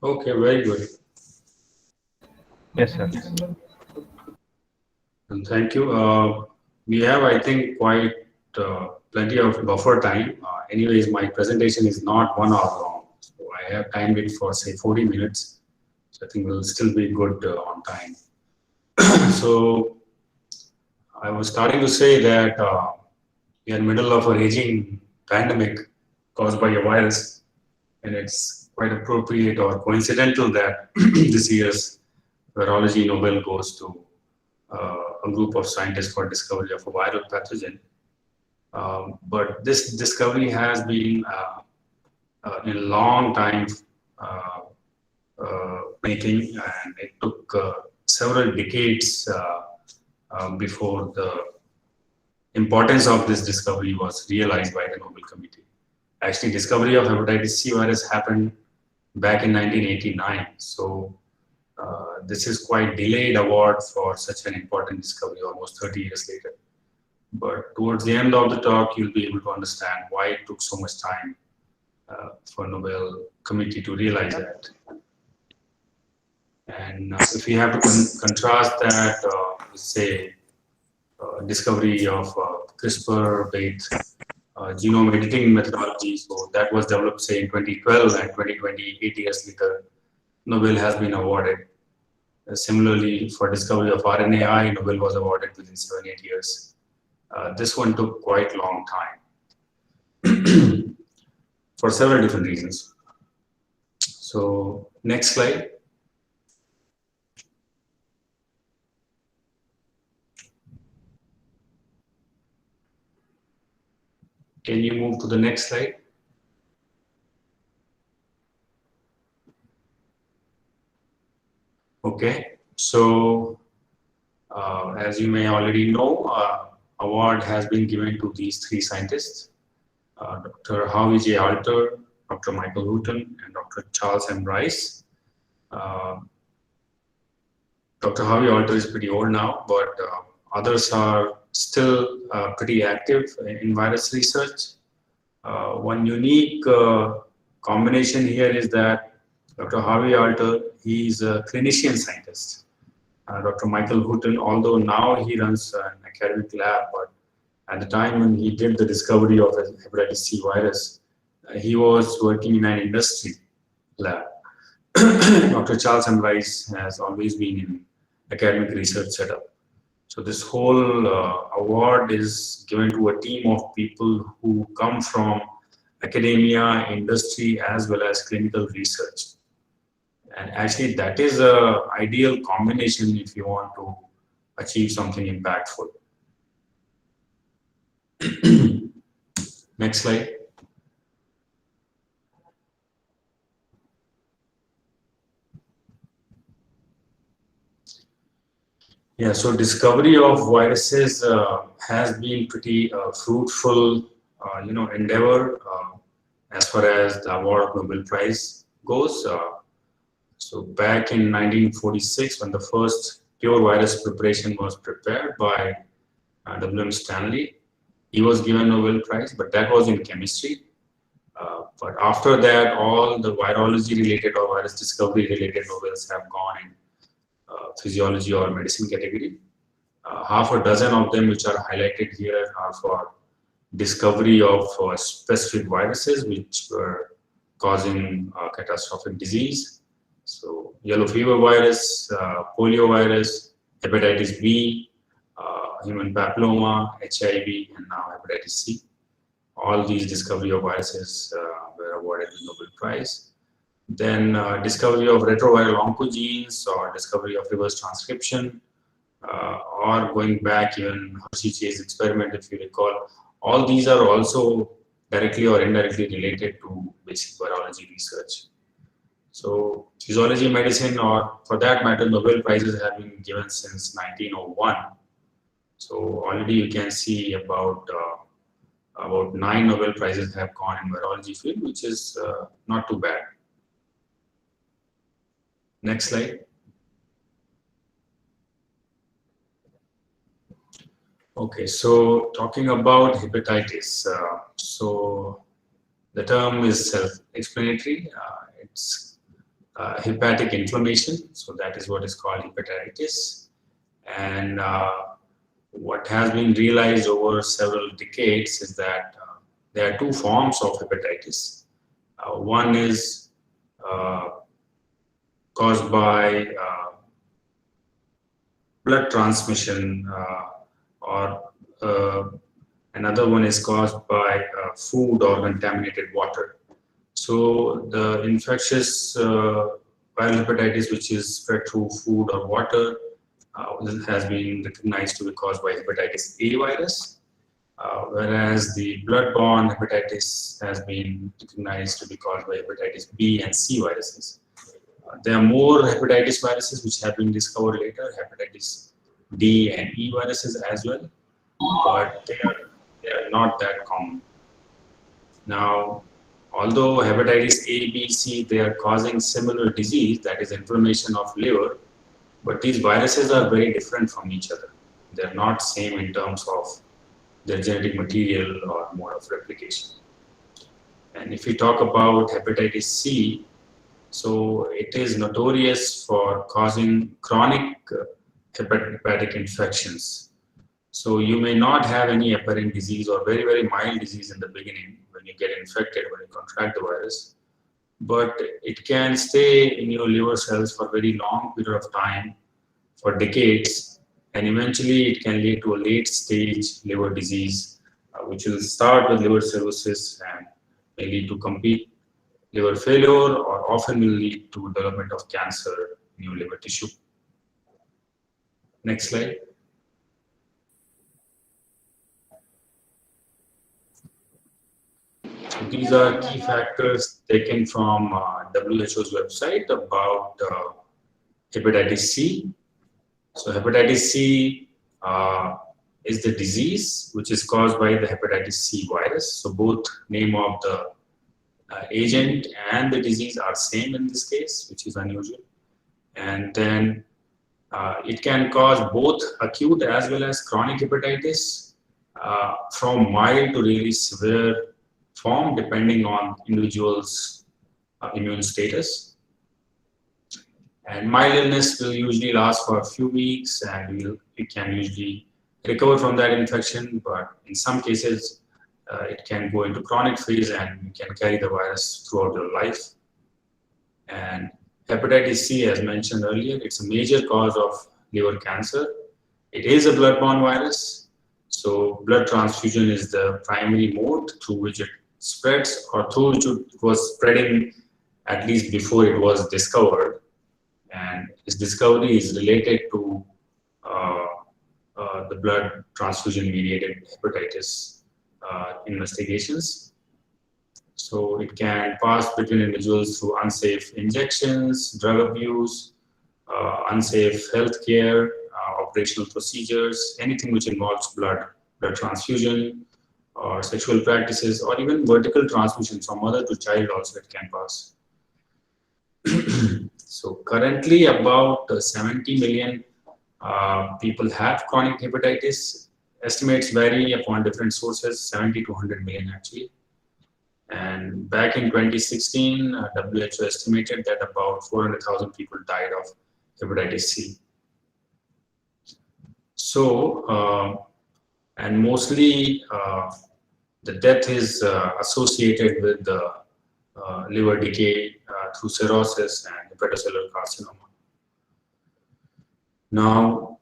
Okay, very good. Yes, sir. And thank you. We have, I think, quite plenty of buffer time. Anyways, my presentation is not 1 hour long, so I have timed it for say 40 minutes. So I think we'll still be good on time. So I was starting to say that we are in the middle of a raging pandemic caused by a virus, and it's quite appropriate or coincidental that this year's virology Nobel goes to a group of scientists for discovery of a viral pathogen. But this discovery has been in a long time uh, making, and it took several decades before the importance of this discovery was realized by the Nobel Committee. Actually, discovery of hepatitis C virus happened back in 1989. So this is quite delayed award for such an important discovery almost 30 years later. But towards the end of the talk, you'll be able to understand why it took so much time for Nobel Committee to realize that. And if we have to contrast that, say, discovery of CRISPR-based genome editing methodology, so that was developed, say, in 2012 and 2020, 8 years later, Nobel has been awarded. Similarly, for discovery of RNAi, Nobel was awarded within 7, 8 years. This one took quite a long time for several different reasons. So, next slide. Can you move to the next slide? Okay, so as you may already know, award has been given to these three scientists, Dr. Howie J. Alter, Dr. Michael Houghton, and Dr. Charles M. Rice. Uh, Dr. Howie Alter is pretty old now, but others are still pretty active in virus research. One unique combination here is that Dr. Howie Alter, he's a clinician scientist. Dr. Michael Houghton, although now he runs an academic lab, but at the time when he did the discovery of the hepatitis C virus, he was working in an industry lab. Dr. Charles M. Rice has always been in academic research setup. So this whole award is given to a team of people who come from academia, industry, as well as clinical research. And actually, that is a ideal combination if you want to achieve something impactful. Next slide. Yeah, so discovery of viruses has been pretty fruitful, endeavor as far as the award of Nobel Prize goes. So back in 1946, when the first pure virus preparation was prepared by W.M. Stanley, he was given Nobel Prize, but that was in chemistry. But after that, all the virology related or virus discovery related Nobels have gone in physiology or medicine category. Half a dozen of them which are highlighted here are for discovery of specific viruses which were causing catastrophic disease. So yellow fever virus, polio virus, hepatitis B, human papilloma, HIV, and now hepatitis C. All these discovery of viruses were awarded the Nobel Prize. Then discovery of retroviral oncogenes or discovery of reverse transcription, or going back even Hershey-Chase experiment, if you recall, all these are also directly or indirectly related to basic virology research. So physiology, medicine, or for that matter, Nobel Prizes have been given since 1901. So already you can see about 9 Nobel Prizes have gone in virology field, which is not too bad. Next slide. Okay, so talking about hepatitis, so the term is self-explanatory. It's hepatic inflammation. So that is what is called hepatitis. And what has been realized over several decades is that there are two forms of hepatitis. One is uh, caused by blood transmission, or another one is caused by food or contaminated water. So the infectious viral hepatitis, which is spread through food or water, has been recognized to be caused by hepatitis A virus, whereas the blood-borne hepatitis has been recognized to be caused by hepatitis B and C viruses. There are more hepatitis viruses which have been discovered later, hepatitis D and E viruses as well, but they are not that common. Now, although hepatitis A, B, C, they are causing similar disease, that is inflammation of liver, but these viruses are very different from each other. They're not same in terms of their genetic material or mode of replication. And if we talk about hepatitis C, so it is notorious for causing chronic hepatic infections. So you may not have any apparent disease or very, very mild disease in the beginning when you get infected, when you contract the virus, but it can stay in your liver cells for a very long period of time, for decades, and eventually it can lead to a late stage liver disease, which will start with liver cirrhosis and may lead to complete liver failure, or often will lead to development of cancer in your liver tissue. Next slide. So these are key factors taken from WHO's website about hepatitis C. So hepatitis C is the disease which is caused by the hepatitis C virus. So both name of the agent and the disease are same in this case, which is unusual. And then it can cause both acute as well as chronic hepatitis, from mild to really severe form depending on individual's immune status. And mild illness will usually last for a few weeks, and you can usually recover from that infection, but in some cases it can go into chronic phase and you can carry the virus throughout your life. And hepatitis C, as mentioned earlier, it's a major cause of liver cancer. It is a blood-borne virus, so blood transfusion is the primary mode through which it spreads, or through which it was spreading at least before it was discovered. And its discovery is related to the blood transfusion mediated hepatitis investigations. So it can pass between individuals through unsafe injections, drug abuse, unsafe healthcare, operational procedures, anything which involves blood transfusion, or sexual practices, or even vertical transmission from mother to child also it can pass. So currently about 70 million people have chronic hepatitis. Estimates vary upon different sources, 70 to 100 million actually. And back in 2016, WHO estimated that about 400,000 people died of hepatitis C. So, and mostly the death is associated with the liver decay through cirrhosis and hepatocellular carcinoma. Now,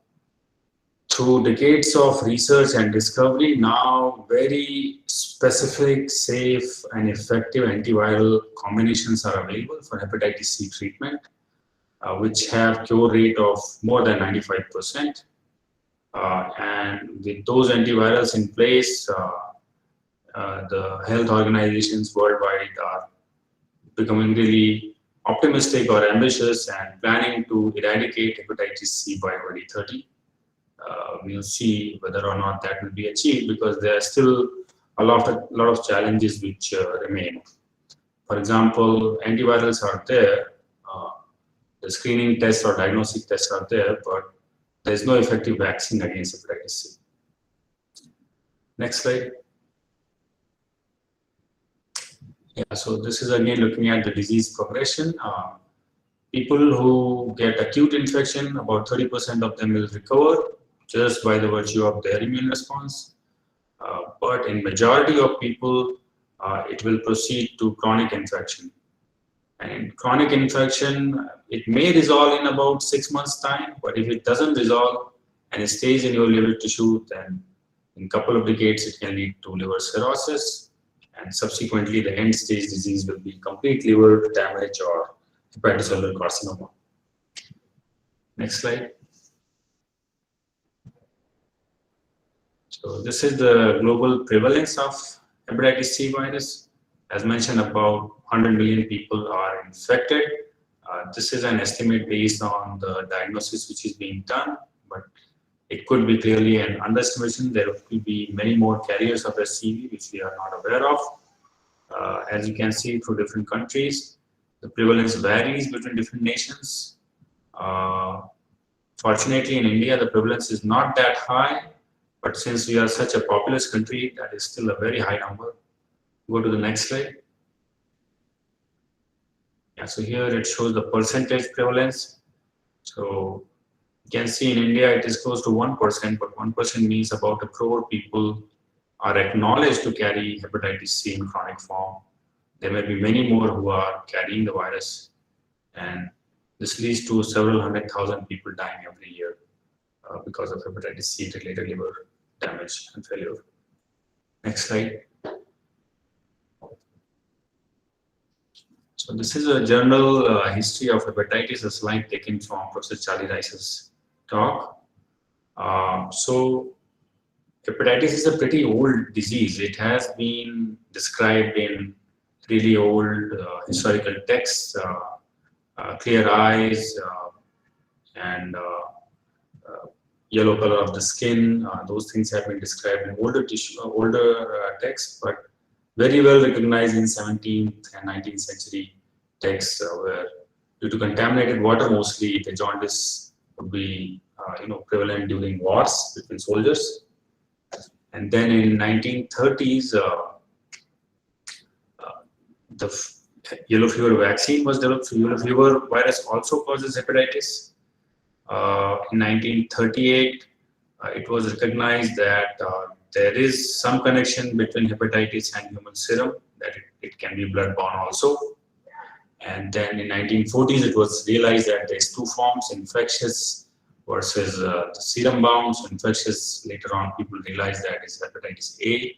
through decades of research and discovery, now very specific, safe, and effective antiviral combinations are available for hepatitis C treatment, which have cure rate of more than 95%. And with those antivirals in place, the health organizations worldwide are becoming really optimistic or ambitious and planning to eradicate hepatitis C by 2030. We'll see whether or not that will be achieved, because there are still a lot of challenges which remain. For example, antivirals are there, the screening tests or diagnostic tests are there, but there is no effective vaccine against hepatitis C. Next slide. Yeah, so this is again looking at the disease progression. People who get acute infection, about 30% of them will recover just by the virtue of their immune response. But in majority of people, it will proceed to chronic infection. And in chronic infection, it may resolve in about 6 months' time, but if it doesn't resolve and it stays in your liver tissue, then in a couple of decades, it can lead to liver cirrhosis, and subsequently the end-stage disease will be complete liver damage or hepatocellular carcinoma. Next slide. So this is the global prevalence of hepatitis C virus. As mentioned, about 100 million people are infected. This is an estimate based on the diagnosis which is being done, but it could be clearly an underestimation. There could be many more carriers of HCV which we are not aware of. As you can see through different countries, the prevalence varies between different nations. Fortunately, in India, the prevalence is not that high, but since we are such a populous country, that is still a very high number. Go to the next slide. Yeah, so here it shows the percentage prevalence. So you can see in India it is close to 1%, but 1% means about 1 crore people are acknowledged to carry hepatitis C in chronic form. There may be many more who are carrying the virus, and this leads to several 100,000 people dying every year because of hepatitis C related liver damage and failure. Next slide. So this is a general history of hepatitis, a slide taken from Professor Charlie Rice's talk. So hepatitis is a pretty old disease. It has been described in really old historical texts, clear eyes and yellow color of the skin. Those things have been described in older texts, but very well recognized in 17th and 19th century texts, where due to contaminated water mostly, the jaundice would be prevalent during wars between soldiers. And then in 1930s, the yellow fever vaccine was developed. So yellow fever virus also causes hepatitis. In 1938, it was recognized that there is some connection between hepatitis and human serum, that it can be blood-borne also. And then in 1940s, it was realized that there's two forms, infectious versus the serum-bound. So infectious, later on, people realized that is hepatitis A,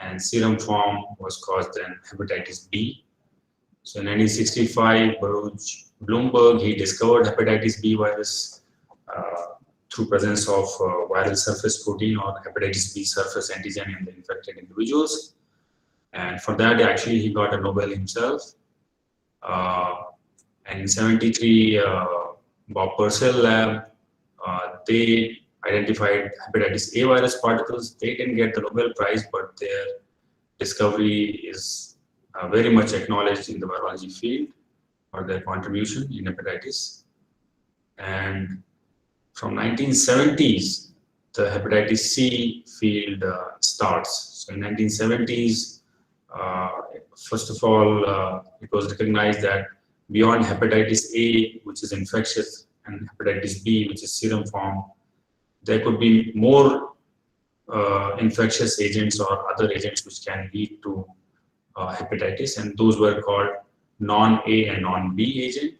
and serum form was caused then hepatitis B. So in 1965, Baruch Blumberg, he discovered hepatitis B virus through presence of viral surface protein or hepatitis B surface antigen in the infected individuals. And for that, actually, he got a Nobel himself. And in 73, Bob Purcell lab, they identified hepatitis A virus particles. They didn't get the Nobel Prize, but their discovery is very much acknowledged in the virology field for their contribution in hepatitis. And from 1970s, the hepatitis C field starts. So in 1970s, first of all, it was recognized that beyond hepatitis A, which is infectious, and hepatitis B, which is serum form, there could be more infectious agents or other agents which can lead to hepatitis, and those were called non-A and non-B agent,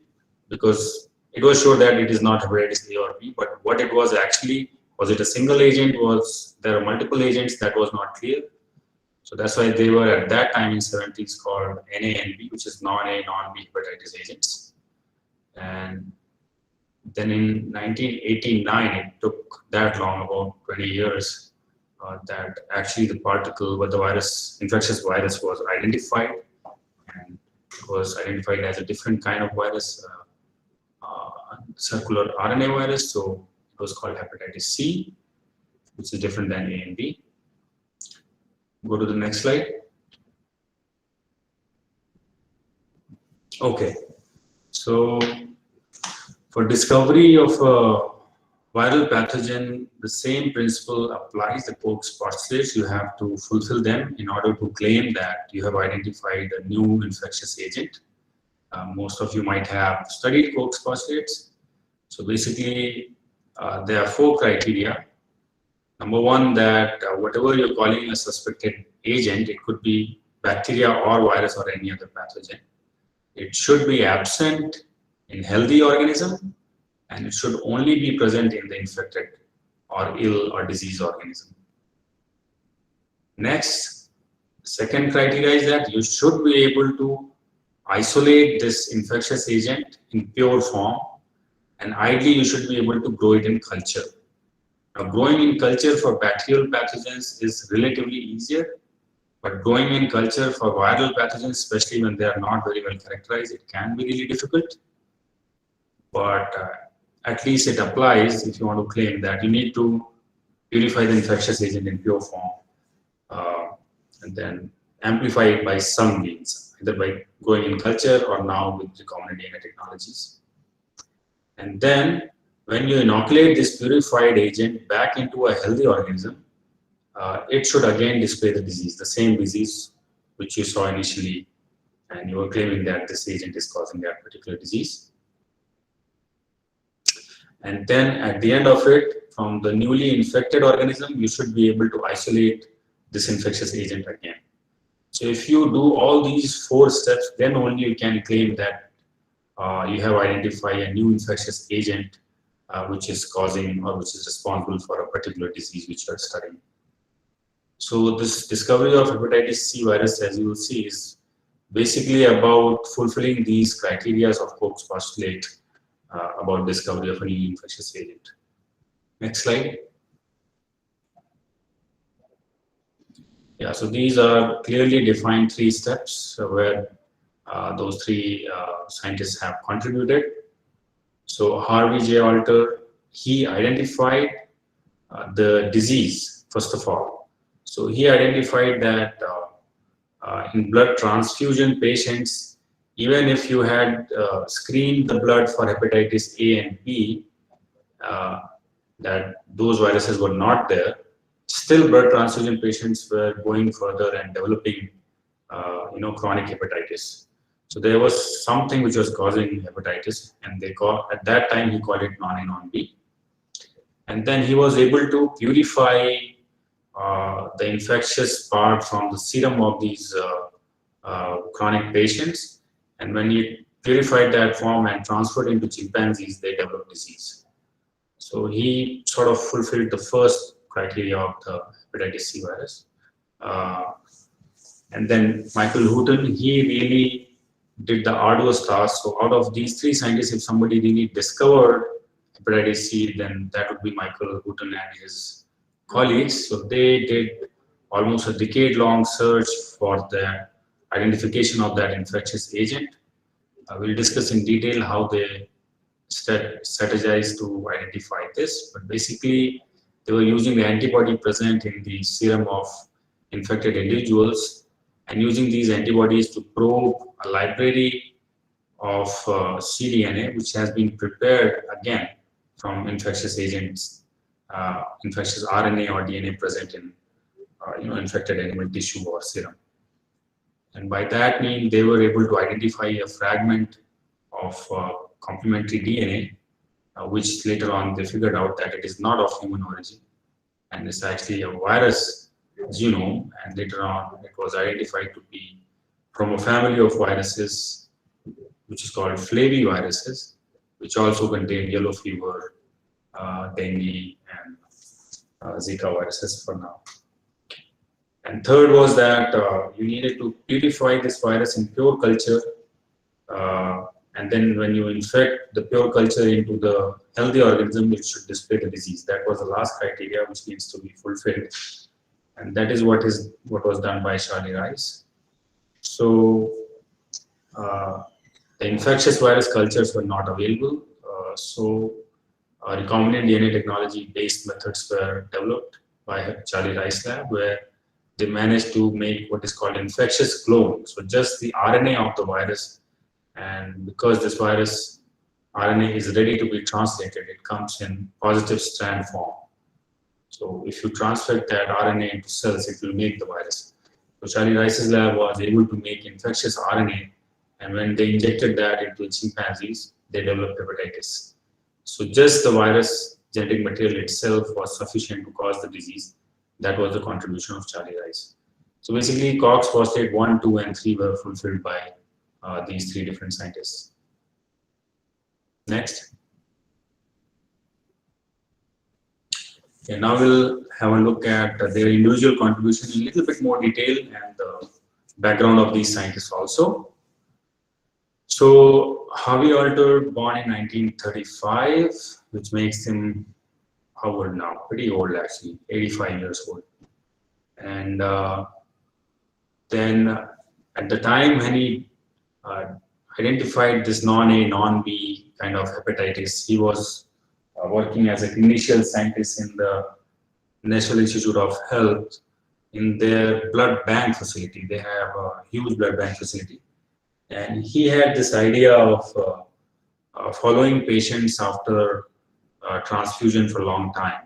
because it was sure that it is not hepatitis A or B, but what it was actually, was it a single agent, was there are multiple agents, that was not clear. So that's why they were at that time in 70s called NA and B, which is non-A, non-B hepatitis agents. And then in 1989, it took that long, about 20 years, that actually the particle, but the virus, infectious virus was identified, and it was identified as a different kind of virus, circular RNA virus. So it was called hepatitis C, which is different than A and B. Go to the next slide. Okay, so for discovery of a viral pathogen, the same principle applies. The Koch's postulates, you have to fulfill them in order to claim that you have identified a new infectious agent. Most of you might have studied Koch's postulates. So basically, there are 4 criteria. Number one, that whatever you're calling a suspected agent, it could be bacteria or virus or any other pathogen. It should be absent in healthy organism, and it should only be present in the infected or ill or diseased organism. Next, second criteria is that you should be able to isolate this infectious agent in pure form, and ideally you should be able to grow it in culture. Now, growing in culture for bacterial pathogens is relatively easier, but growing in culture for viral pathogens, especially when they are not very well characterized, it can be really difficult. But at least it applies if you want to claim that you need to purify the infectious agent in pure form and then amplify it by some means, either by growing in culture or now with recombinant DNA technologies. And then when you inoculate this purified agent back into a healthy organism, it should again display the disease, the same disease which you saw initially, and you were claiming that this agent is causing that particular disease. And then at the end of it, from the newly infected organism, you should be able to isolate this infectious agent again. So if you do all these 4 steps, then only you can claim that you have identified a new infectious agent which is causing or which is responsible for a particular disease which you are studying. So this discovery of hepatitis C virus, as you will see, is basically about fulfilling these criteria of Koch's postulate about discovery of a new infectious agent. Next slide. Yeah, so these are clearly defined 3 steps where those 3 scientists have contributed. So Harvey J. Alter, he identified the disease, first of all. So he identified that in blood transfusion patients, even if you had screened the blood for hepatitis A and B, that those viruses were not there, still blood transfusion patients were going further and developing chronic hepatitis. So there was something which was causing hepatitis, and they call, at that time he called it non-A non-B. And then he was able to purify the infectious part from the serum of these chronic patients, and when he purified that form and transferred into chimpanzees, they developed disease. So he sort of fulfilled the first criteria of the hepatitis C virus. And then Michael Houghton, he really did the arduous task. So out of these 3 scientists, if somebody really discovered hepatitis C, then that would be Michael Houghton and his colleagues. So they did almost a decade-long search for the identification of that infectious agent. We'll discuss in detail how they strategized to identify this, but basically they were using the antibody present in the serum of infected individuals and using these antibodies to probe a library of cDNA which has been prepared again from infectious agents, infectious RNA or DNA present in infected animal tissue or serum. And by that mean they were able to identify a fragment of complementary DNA, which later on they figured out that it is not of human origin, and it's actually a virus genome, and later on it was identified to be from a family of viruses which is called flaviviruses, which also contain yellow fever, dengue, and Zika viruses for now. And third was that you needed to purify this virus in pure culture, and then when you infect the pure culture into the healthy organism, it should display the disease. That was the last criteria which needs to be fulfilled, and that is what was done by Charlie Rice. So the infectious virus cultures were not available, so recombinant DNA technology-based methods were developed by Charlie Rice lab, where they managed to make what is called infectious clone. So just the RNA of the virus, and because this virus RNA is ready to be translated, it comes in positive strand form. So if you transfer that RNA into cells, it will make the virus. So Charlie Rice's lab was able to make infectious RNA And when they injected that into chimpanzees, they developed hepatitis. So just the virus genetic material itself was sufficient to cause the disease. That was the contribution of Charlie Rice. So basically, Cox postulate 1, 2, and 3 were fulfilled by these three different scientists. Next. Okay, now we'll have a look at their individual contribution in a little bit more detail and the background of these scientists also. So Harvey Alter, born in 1935, which makes him how old now? Pretty old actually, 85 years old. And then at the time when he identified this non-A, non-B kind of hepatitis, he was working as a clinician scientist in the National Institute of Health in their blood bank facility. They have a huge blood bank facility. And he had this idea of following patients after transfusion for a long time.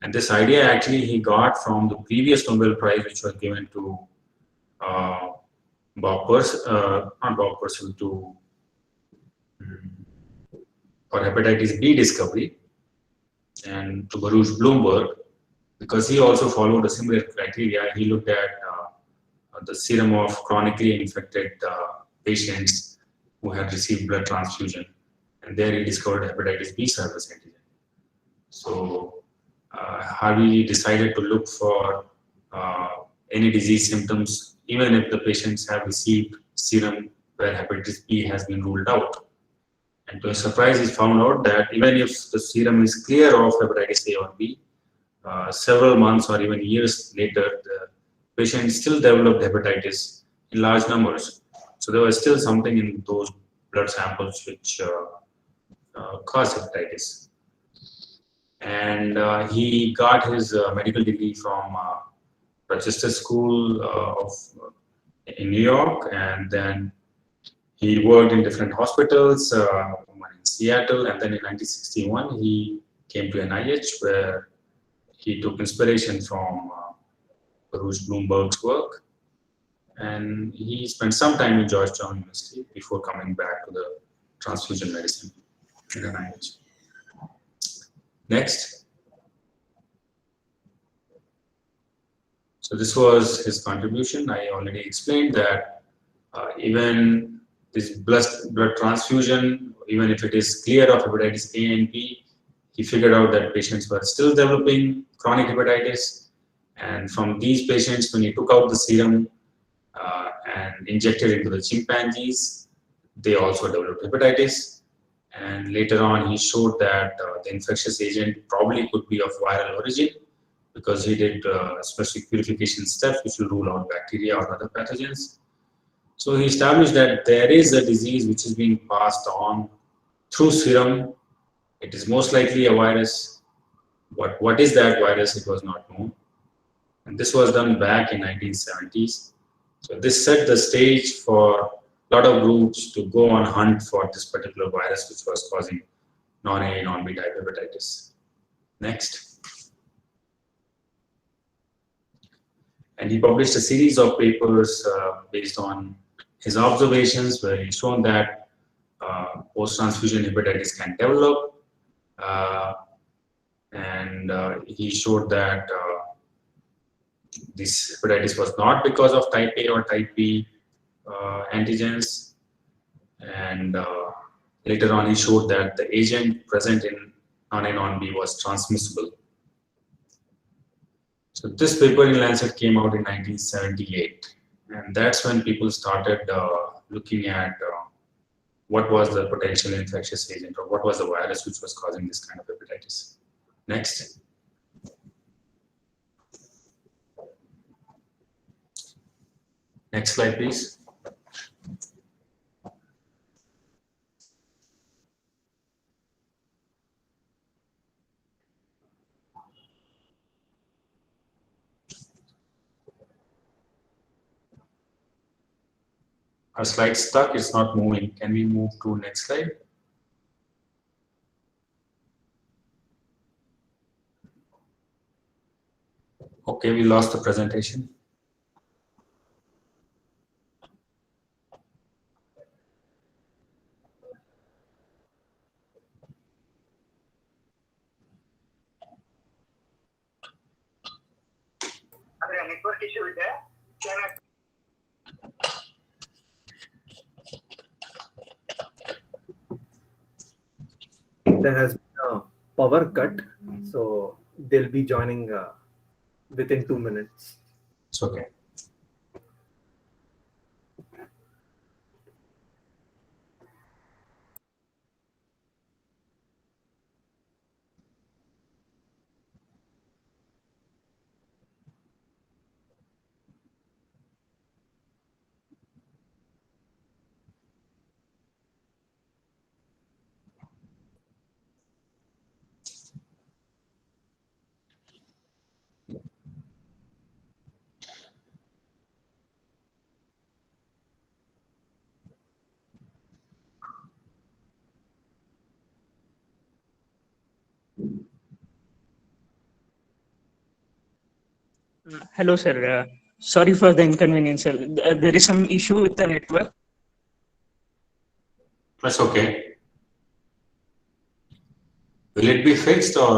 And this idea actually he got from the previous Nobel Prize, which was given to Bob Purcell, not Bob Purcell, for hepatitis B discovery, and to Baruch Bloomberg, because he also followed a similar criteria. He looked at the serum of chronically infected patients who had received blood transfusion, and there he discovered hepatitis B surface antigen. So Harvey decided to look for any disease symptoms, even if the patients have received serum where hepatitis B has been ruled out. And to his surprise, he found out that even if the serum is clear of hepatitis A or B, several months or even years later, the patient still developed hepatitis in large numbers. So there was still something in those blood samples which caused hepatitis. And he got his medical degree from Rochester School in New York, and then he worked in different hospitals, one in Seattle, and then in 1961 he came to NIH, where he took inspiration from Baruch Bloomberg's work, and he spent some time in Georgetown University before coming back to the transfusion medicine in NIH. Next. So this was his contribution. I already explained that even this blood transfusion, even if it is clear of hepatitis A and B, he figured out that patients were still developing chronic hepatitis. And from these patients, when he took out the serum and injected into the chimpanzees, they also developed hepatitis. And later on, he showed that the infectious agent probably could be of viral origin, because he did specific purification steps which will rule out bacteria or other pathogens. So he established that there is a disease which is being passed on through serum. It is most likely a virus. What is that virus? It was not known. And this was done back in 1970s. So this set the stage for a lot of groups to go on hunt for this particular virus which was causing non-A, non-B type hepatitis. Next. And he published a series of papers based on his observations, where he shown that post-transfusion hepatitis can develop, and he showed that this hepatitis was not because of type A or type B antigens, and later on he showed that the agent present in non-A, non-B was transmissible. So this paper in Lancet came out in 1978, and that's when people started looking at what was the potential infectious agent, or what was the virus which was causing this kind of hepatitis. Next. Next slide, please. Our slide stuck, it's not moving. Can we move to next slide? Okay, we lost the presentation. Network issue ಇದೆ. There has been a power cut, so they'll be joining within 2 minutes. It's okay. Hello, sir. Sorry for the inconvenience, sir. There is some issue with the network. That's okay. Will it be fixed or?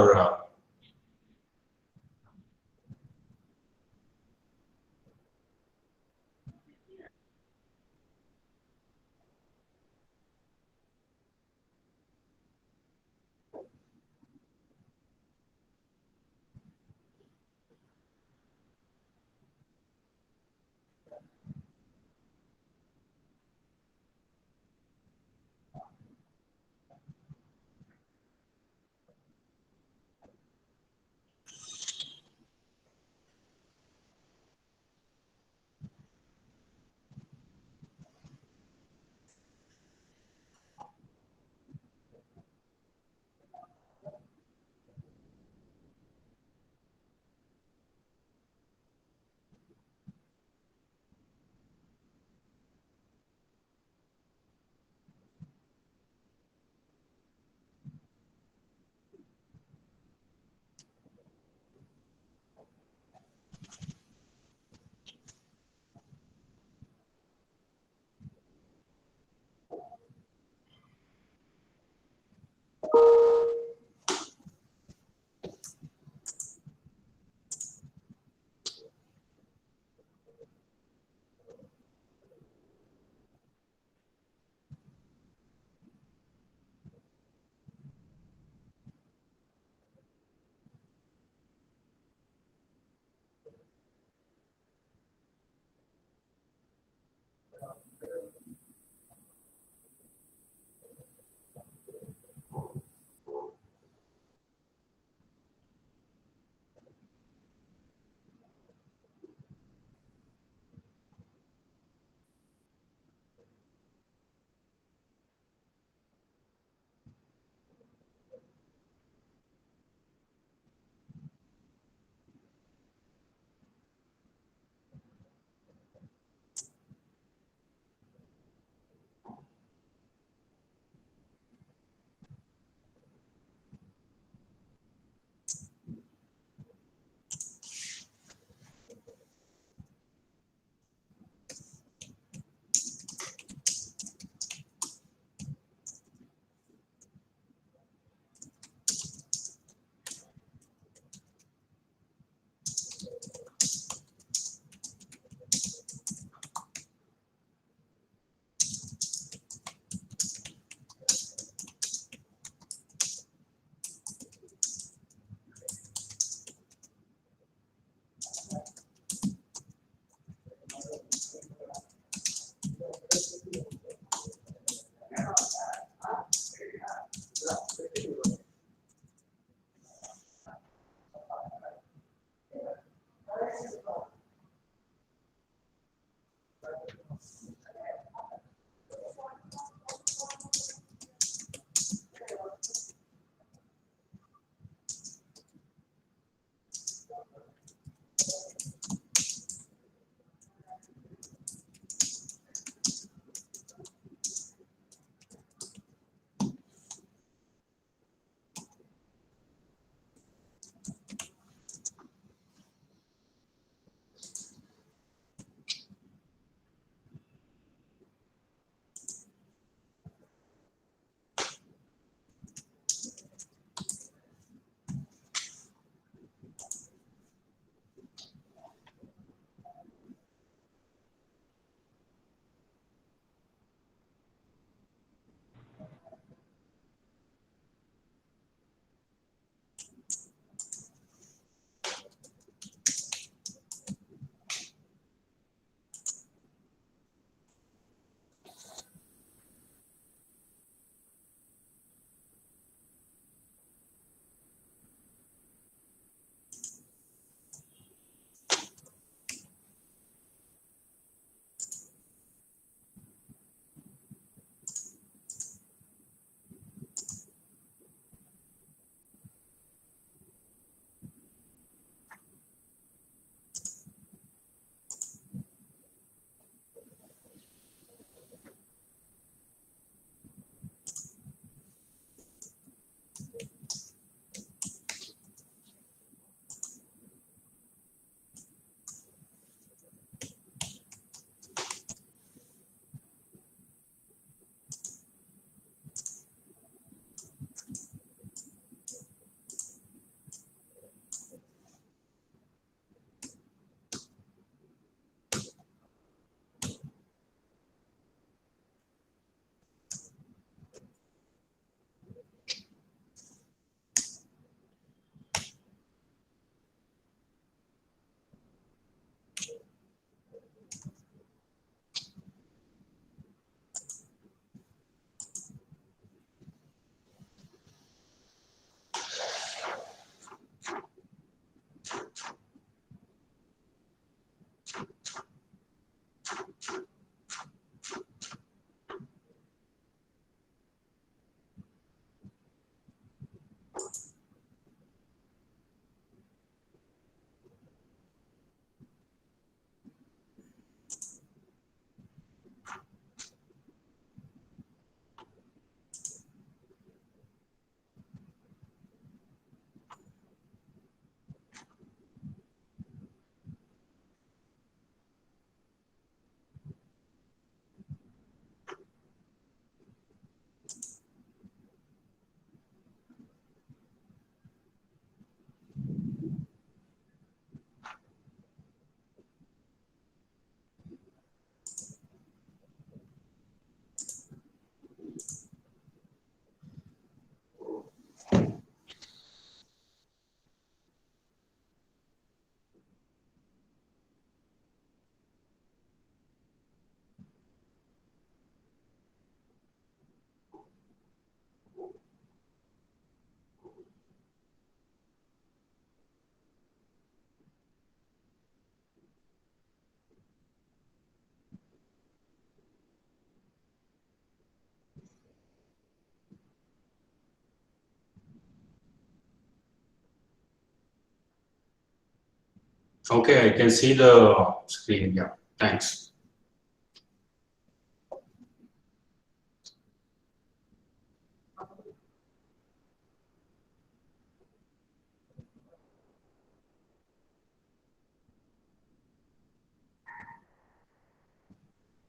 Okay, I can see the screen. Yeah, thanks.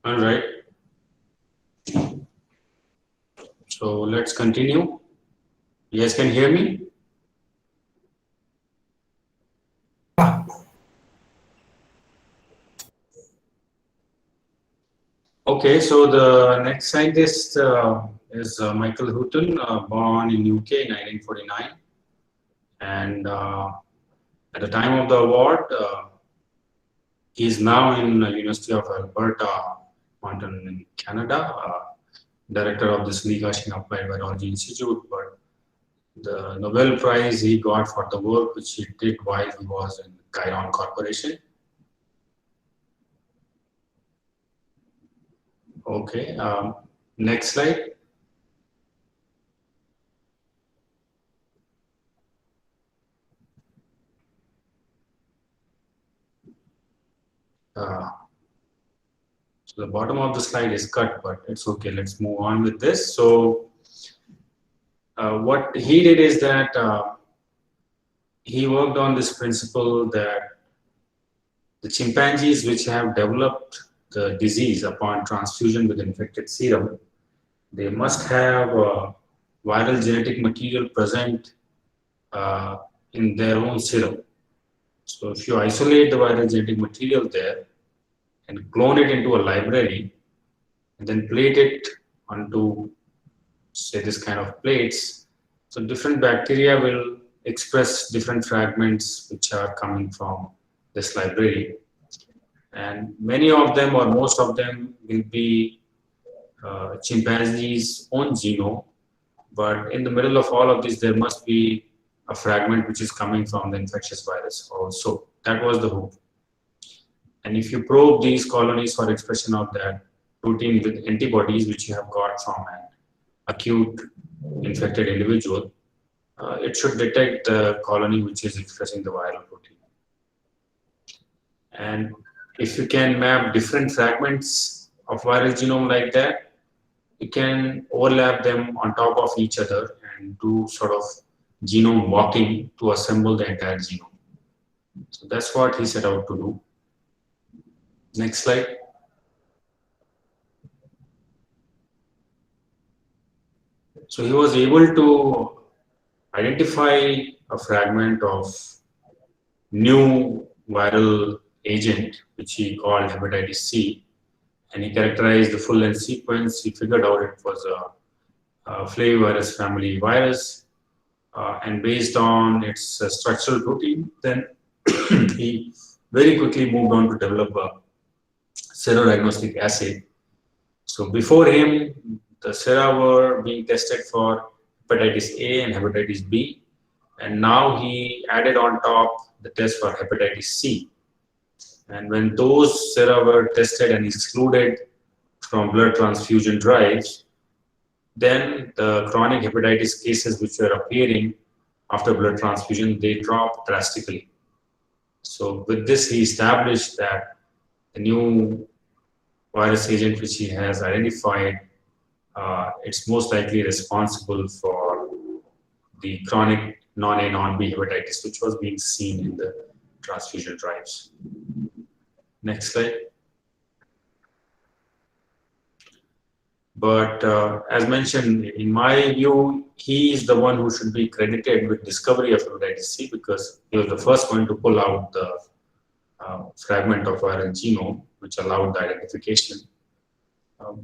All right. So let's continue. You guys can hear me? Okay, so the next scientist is Michael Houghton, born in UK in 1949. And at the time of the award, he is now in the University of Alberta, Mountain in Canada, director of the Sneakashing Applied Virology Institute. But the Nobel Prize he got for the work which he did while he was in Chiron Corporation. Okay, next slide. So the bottom of the slide is cut, but it's okay. Let's move on with this. So what he did is that he worked on this principle that the chimpanzees which have developed the disease upon transfusion with infected serum, they must have viral genetic material present in their own serum. So if you isolate the viral genetic material there and clone it into a library and then plate it onto, say, this kind of plates, so different bacteria will express different fragments which are coming from this library. And many of them or most of them will be chimpanzees' own genome, but in the middle of all of this, there must be a fragment which is coming from the infectious virus also. That was the hope. And if you probe these colonies for expression of that protein with antibodies which you have got from an acute infected individual, it should detect the colony which is expressing the viral protein. And if you can map different fragments of viral genome like that, you can overlap them on top of each other and do sort of genome walking to assemble the entire genome. So that's what he set out to do. Next slide. So he was able to identify a fragment of new viral agent, which he called hepatitis C, and he characterized the full length sequence. He figured out it was a flavivirus family virus, and based on its structural protein, then he very quickly moved on to develop a serodiagnostic assay. So before him, the sera were being tested for hepatitis A and hepatitis B, and now he added on top the test for hepatitis C. And when those sera were tested and excluded from blood transfusion drives, then the chronic hepatitis cases which were appearing after blood transfusion, they dropped drastically. So with this, he established that the new virus agent which he has identified, it's most likely responsible for the chronic non-A, non-B hepatitis, which was being seen in the transfusion drives. Next slide. But as mentioned, in my view, he is the one who should be credited with discovery of hepatitis C because he was the first one to pull out the fragment of viral genome, which allowed the identification.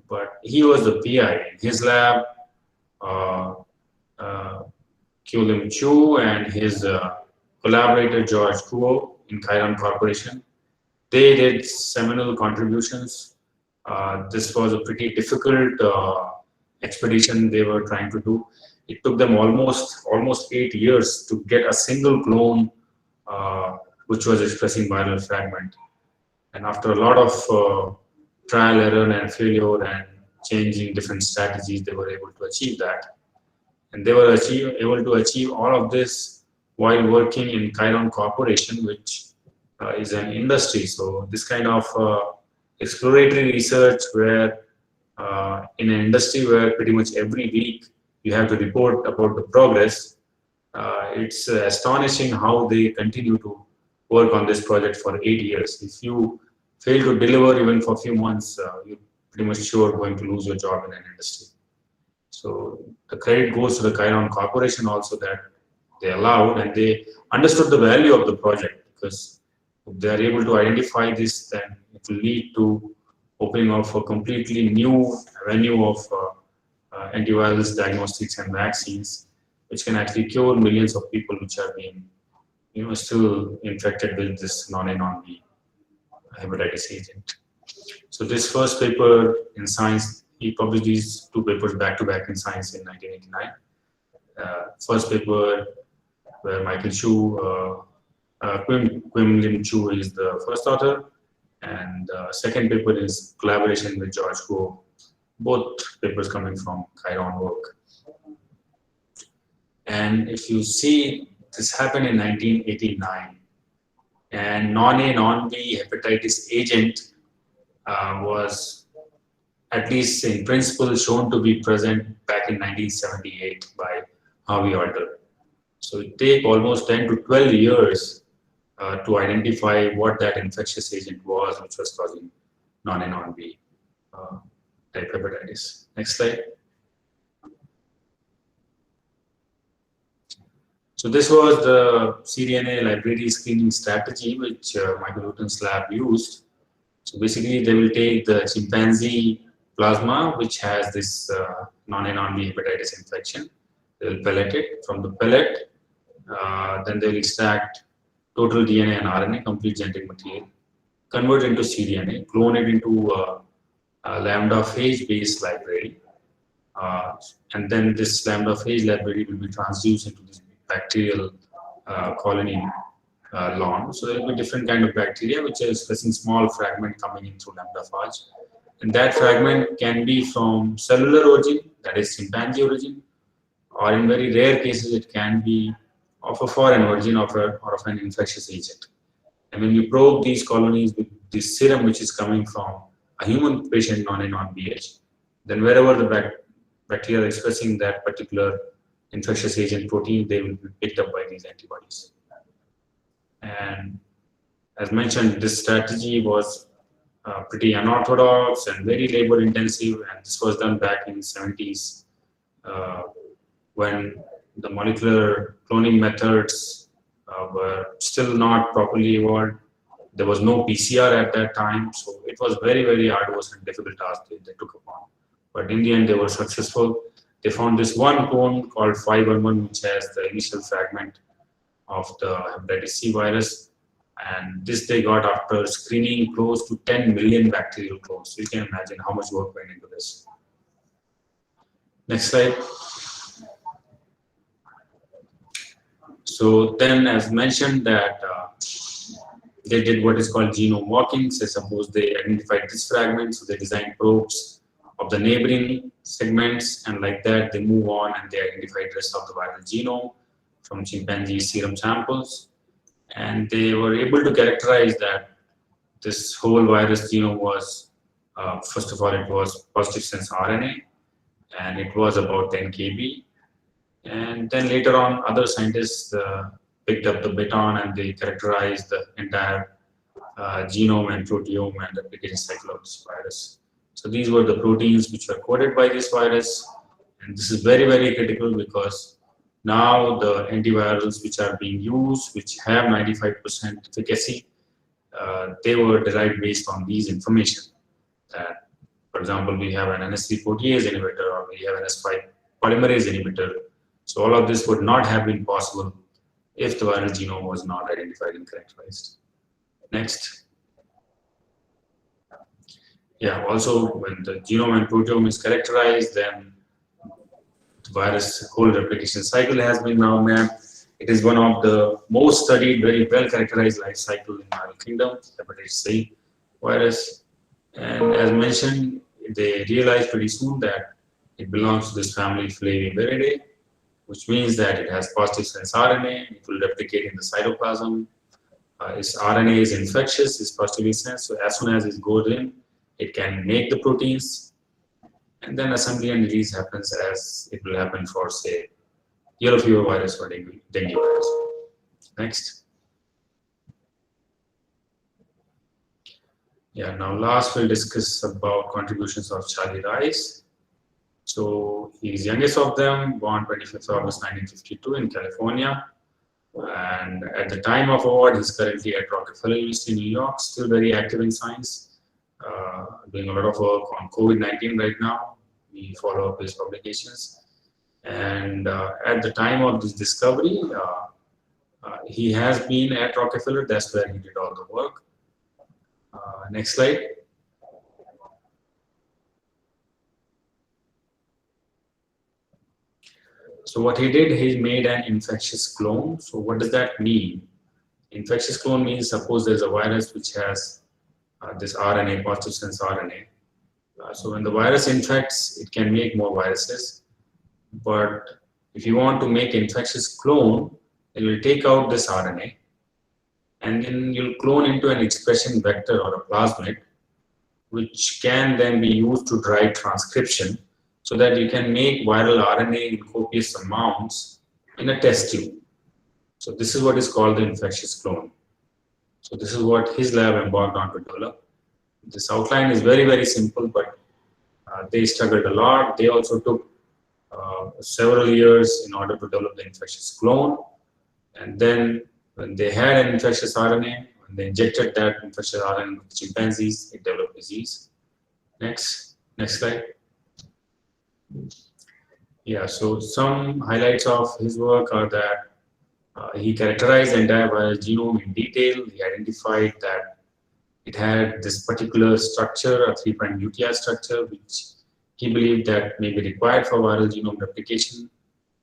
But he was the PI. In his lab, Q-Lim Chu and his collaborator George Kuo in Chiron Corporation, they did seminal contributions. This was a pretty difficult expedition they were trying to do. It took them almost 8 years to get a single clone which was expressing viral fragment. And after a lot of trial, error, and failure and changing different strategies, they were able to achieve that. And they were able to achieve all of this while working in Chiron Corporation, which is an industry. So this kind of exploratory research where in an industry where pretty much every week you have to report about the progress, it's astonishing how they continue to work on this project for 8 years. If you fail to deliver even for a few months, you're pretty much sure going to lose your job in an industry. So the credit goes to the Chiron Corporation also that they allowed and they understood the value of the project, because if they are able to identify this, then it will lead to opening of a completely new avenue of antivirus diagnostics and vaccines, which can actually cure millions of people which are being, still infected with this non-A non-B hepatitis agent. So this first paper in Science, he published these two papers back to back in Science in 1989. First paper where Michael Chu, Quim Lim Chu is the first author, and second paper is collaboration with George Guo, both papers coming from Chiron work. And if you see, this happened in 1989, and non-A, non-B hepatitis agent was, at least in principle, shown to be present back in 1978 by Harvey Alter. So it takes almost 10 to 12 years to identify what that infectious agent was, which was causing non-A, non-B type hepatitis. Next slide. So this was the cDNA library screening strategy which Michael Houghton's lab used. So basically, they will take the chimpanzee plasma, which has this non-A, non-B hepatitis infection. They will pellet it. From the pellet, then they will extract total DNA and RNA, complete genetic material, convert it into cDNA, clone it into a lambda phage-based library, and then this lambda phage library will be transduced into this bacterial colony lawn. So there will be different kind of bacteria which are expressing small fragment coming in through lambda phage, and that fragment can be from cellular origin, that is chimpanzee origin, or in very rare cases it can be of a foreign origin or of an infectious agent. And when you probe these colonies with this serum which is coming from a human patient non-A, non-BH, then wherever the bacteria are expressing that particular infectious agent protein, they will be picked up by these antibodies. And as mentioned, this strategy was pretty unorthodox and very labor intensive, and this was done back in the 70s when the molecular cloning methods were still not properly evolved. There was no PCR at that time, so it was very, very arduous and difficult task they took upon. But in the end, they were successful. They found this one clone called 511, which has the initial fragment of the hepatitis C virus, and this they got after screening close to 10 million bacterial clones. So you can imagine how much work went into this. Next slide. So then, as mentioned, that they did what is called genome walking. So suppose they identified this fragment, so they designed probes of the neighboring segments, and like that they move on and they identify the rest of the viral genome from chimpanzee serum samples, and they were able to characterize that this whole virus genome was, first of all, it was positive sense RNA, and it was about 10 kb. And then later on, other scientists picked up the baton and they characterized the entire genome and proteome and replication cycle of this virus. So these were the proteins which were coded by this virus, and this is very, very critical because now the antivirals which are being used, which have 95% efficacy, they were derived based on these information. For example, we have an NS3 protease inhibitor, or we have an S5 polymerase inhibitor. So all of this would not have been possible if the viral genome was not identified and characterized. Next. Yeah, also when the genome and proteome is characterized, then the virus whole replication cycle has been now mapped. It is one of the most studied, very well characterized life cycle in our kingdom, hepatitis C virus. And as mentioned, they realized pretty soon that it belongs to this family Flaviviridae, which means that it has positive sense RNA, it will replicate in the cytoplasm. Its RNA is infectious, it's positively sensed, so as soon as it goes in, it can make the proteins, and then assembly and release happens as it will happen for, say, yellow fever virus or dengue virus. Next. Yeah, now last we'll discuss about contributions of Charlie Rice. So he's youngest of them, born 25th August 1952 in California. And at the time of award, he's currently at Rockefeller University in New York, still very active in science, doing a lot of work on COVID-19 right now. We follow up his publications. And at the time of this discovery, he has been at Rockefeller, that's where he did all the work. Next slide. So what he did, he made an infectious clone. So what does that mean? Infectious clone means suppose there's a virus which has this RNA, positive sense RNA. So when the virus infects, it can make more viruses. But if you want to make infectious clone, it will take out this RNA and then you'll clone into an expression vector or a plasmid, which can then be used to drive transcription so that you can make viral RNA in copious amounts in a test tube. So this is what is called the infectious clone. So this is what his lab embarked on to develop. This outline is very, very simple, but they struggled a lot. They also took several years in order to develop the infectious clone. And then when they had an infectious RNA, when they injected that infectious RNA into chimpanzees, it developed disease. Next slide. Yeah, so some highlights of his work are that he characterized the entire viral genome in detail. He identified that it had this particular structure, a 3' UTR structure, which he believed that may be required for viral genome replication.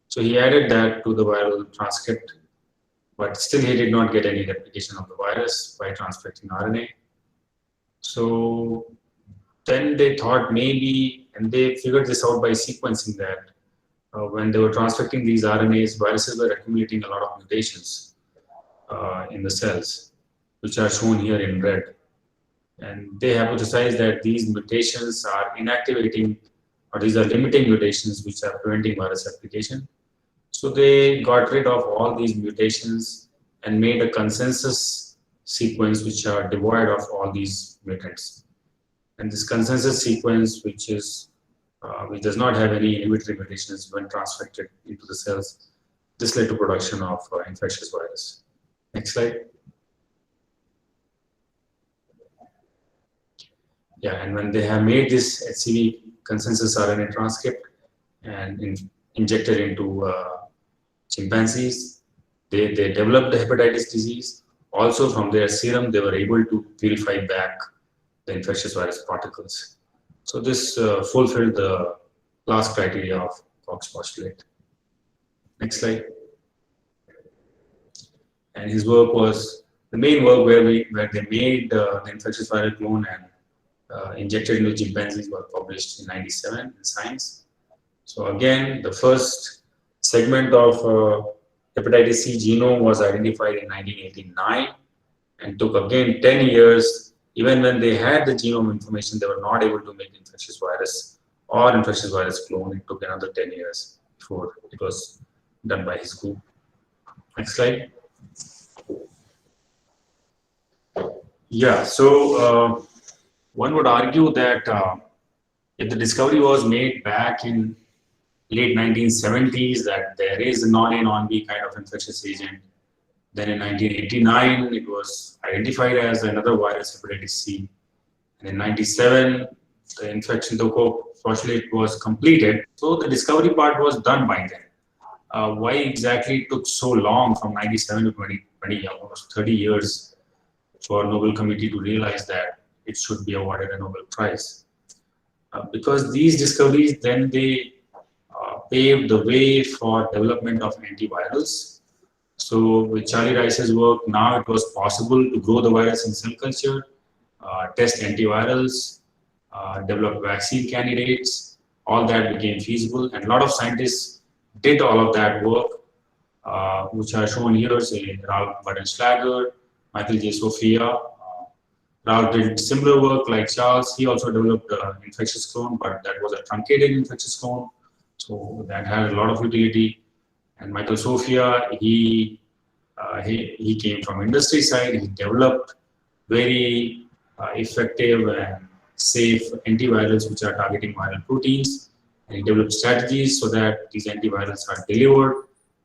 So he added that to the viral transcript, but still he did not get any replication of the virus by transfecting RNA. So then they thought maybe, and they figured this out by sequencing that when they were transfecting these RNAs, viruses were accumulating a lot of mutations in the cells, which are shown here in red. And they hypothesized that these mutations are inactivating, or these are limiting mutations which are preventing virus replication. So they got rid of all these mutations and made a consensus sequence which are devoid of all these mutants. And this consensus sequence, which does not have any inhibitory mutations when transfected into the cells, this led to production of infectious virus. Next slide. Yeah, and when they have made this HCV consensus RNA transcript and injected into chimpanzees, they developed the hepatitis disease. Also from their serum, they were able to purify back the infectious virus particles. So this fulfilled the last criteria of Koch's postulate. Next slide. And his work was the main work where they made the infectious viral clone and injected into chimpanzees was published in '97 in Science. So again, the first segment of hepatitis C genome was identified in 1989 and took again 10 years. Even when they had the genome information, they were not able to make infectious virus or infectious virus clone. It took another 10 years before it was done by his group. Next slide. Yeah, so one would argue that if the discovery was made back in late 1970s, that there is a non-A, non-B kind of infectious agent. Then in 1989, it was identified as another virus, hepatitis C. And in '97, the infection postulate was completed. So the discovery part was done by then. Why exactly it took so long from '97 to 2020, almost 30 years, for Nobel Committee to realize that it should be awarded a Nobel Prize? Because these discoveries, then they paved the way for development of antivirals. So with Charlie Rice's work, now it was possible to grow the virus in cell culture, test antivirals, develop vaccine candidates. All that became feasible, and a lot of scientists did all of that work, which are shown here, say Ralph Burdenschlager, Michael J. Sophia. Ralph did similar work like Charles. He also developed infectious clone, but that was a truncated infectious clone. So that had a lot of utility. And Michael Sophia, he came from industry side. He developed very effective and safe antivirals which are targeting viral proteins. And he developed strategies so that these antivirals are delivered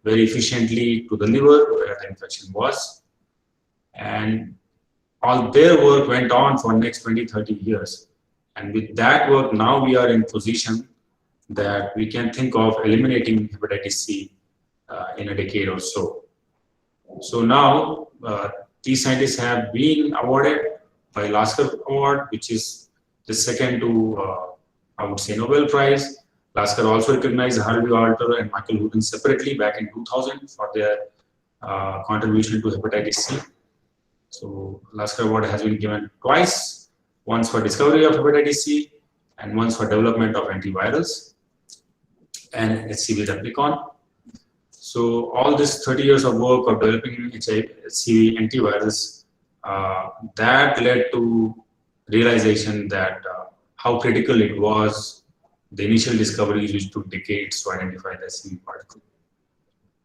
very efficiently to the liver where the infection was. And all their work went on for next 20-30 years. And with that work, now we are in position that we can think of eliminating hepatitis C in a decade or so. So now these scientists have been awarded by Lasker Award, which is the second to, I would say, Nobel Prize. Lasker also recognized Harvey Alter and Michael Hooten separately back in 2000 for their contribution to hepatitis C. So Lasker Award has been given twice, once for discovery of hepatitis C and once for development of antivirals and HCV replicon. So all this 30 years of work of developing HCV antivirals, that led to realization that how critical it was, the initial discoveries which took decades to identify the HCV particle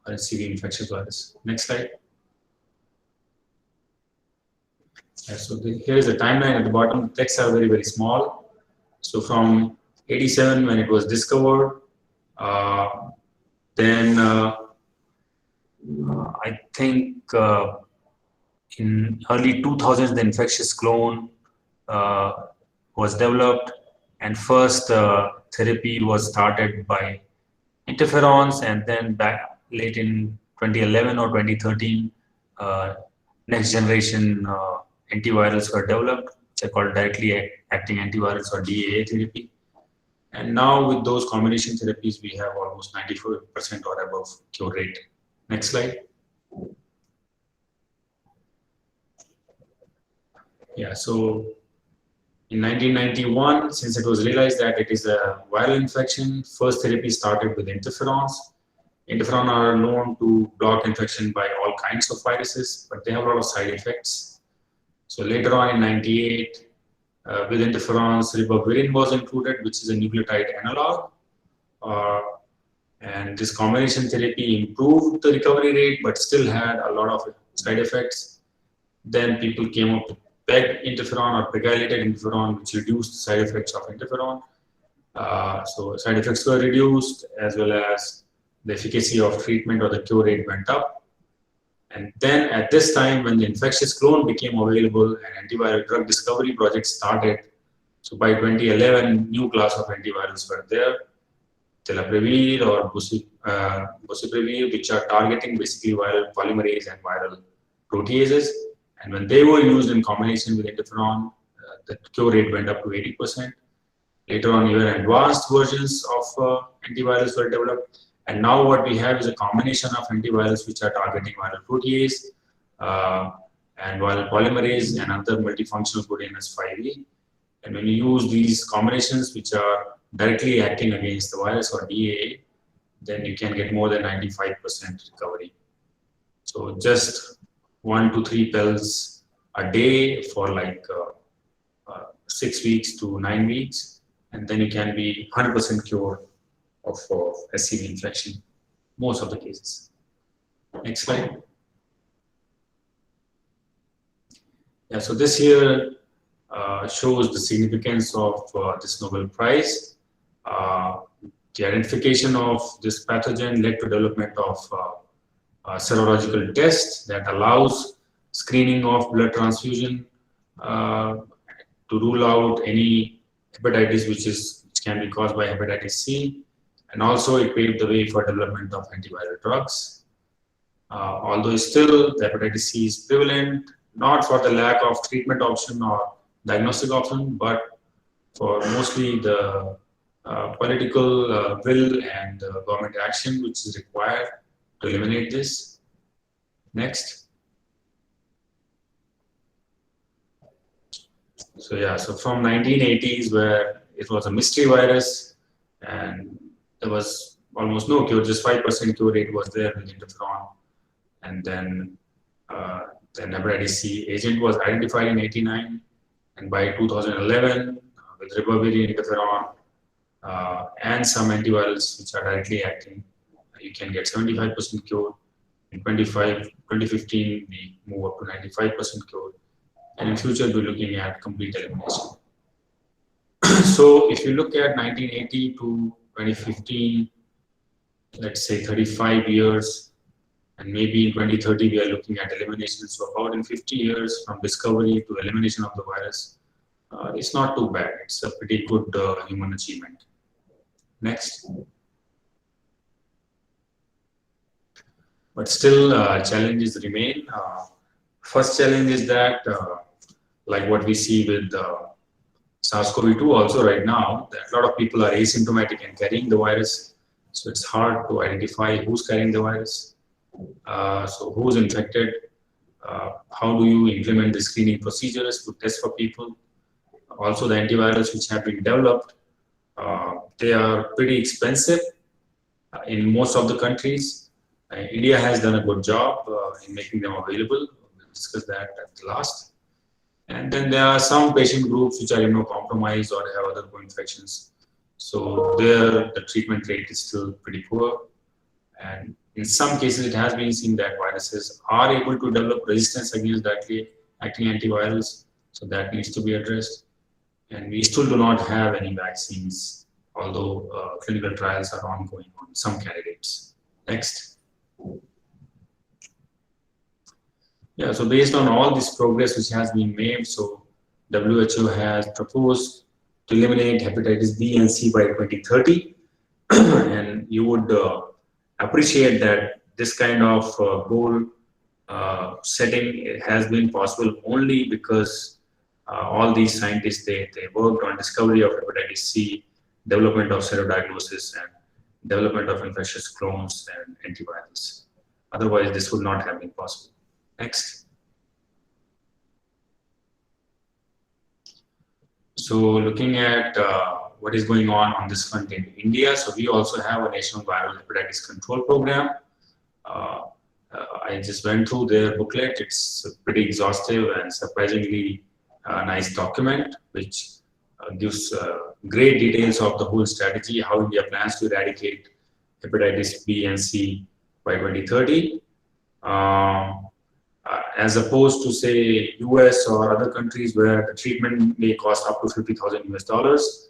or HCV infectious virus. Next slide. Yeah, so here is the timeline at the bottom. The texts are very, very small. So from 87 when it was discovered, then I think in early 2000s the infectious clone was developed, and first therapy was started by interferons, and then back late in 2011 or 2013 next generation antivirals were developed, which are called directly acting antivirals or DAA therapy. And now with those combination therapies, we have almost 94% or above cure rate. Next slide. Yeah, so in 1991, since it was realized that it is a viral infection, first therapy started with interferons. Interferons are known to block infection by all kinds of viruses, but they have a lot of side effects. So later on in 98, with interferons, ribavirin was included, which is a nucleotide analog. And this combination therapy improved the recovery rate, but still had a lot of side effects. Then people came up with PEG interferon or pegylated interferon, which reduced the side effects of interferon. So side effects were reduced, as well as the efficacy of treatment or the cure rate went up. And then at this time, when the infectious clone became available and antiviral drug discovery projects started, so by 2011, new class of antivirals were there, Telaprevir or Boceprevir, which are targeting basically viral polymerase and viral proteases. And when they were used in combination with interferon, the cure rate went up to 80%. Later on, even advanced versions of antivirals were developed. And now what we have is a combination of antivirals which are targeting viral protease and viral polymerase and other multifunctional protein as 5E. And when you use these combinations which are directly acting against the virus or DAA, then you can get more than 95% recovery. So just 1 to 3 pills a day for like 6 weeks to 9 weeks, and then you can be 100% cured of SCV infection, most of the cases. Next slide. Yeah, so this here shows the significance of this Nobel Prize. The identification of this pathogen led to development of a serological test that allows screening of blood transfusion to rule out any hepatitis which can be caused by hepatitis C. And also it paved the way for development of antiviral drugs. Although still the hepatitis C is prevalent, not for the lack of treatment option or diagnostic option, but for mostly the political will and government action which is required to eliminate this. Next. So yeah, so from 1980s where it was a mystery virus and there was almost no cure, just 5% cure rate was there with interferon. And then Then hepatitis C agent was identified in 89, and by 2011, with ribavirin, interferon, and some antivirals which are directly acting, you can get 75% cure. In 2015, we move up to 95% cure, and in future we're looking at complete elimination. So if you look at 1980 to 2015, let's say 35 years, and maybe in 2030 we are looking at elimination. So about in 50 years from discovery to elimination of the virus, it's not too bad. It's a pretty good human achievement. Next. But still challenges remain. First challenge is that like what we see with SARS-CoV-2 also right now, that a lot of people are asymptomatic and carrying the virus. So it's hard to identify who's carrying the virus. So who's infected? How do you implement the screening procedures to test for people? Also the antivirals which have been developed, they are pretty expensive in most of the countries. India has done a good job in making them available. We'll discuss that at the last. And then there are some patient groups which are immunocompromised or have other co-infections. So there the treatment rate is still pretty poor. And in some cases it has been seen that viruses are able to develop resistance against directly acting antivirals. So that needs to be addressed. And we still do not have any vaccines, although clinical trials are ongoing on some candidates. Next. Yeah, so based on all this progress which has been made, so WHO has proposed to eliminate hepatitis B and C by 2030. And you would appreciate that this kind of goal setting has been possible only because all these scientists, they worked on discovery of hepatitis C, development of serodiagnosis, and development of infectious clones and antivirals. Otherwise, this would not have been possible. Next. So looking at what is going on this front in India, so we also have a national viral hepatitis control program. I just went through their booklet. It's pretty exhaustive and surprisingly nice document, which gives great details of the whole strategy, how India plans to eradicate hepatitis B and C by 2030. As opposed to say US or other countries where the treatment may cost up to $50,000 US.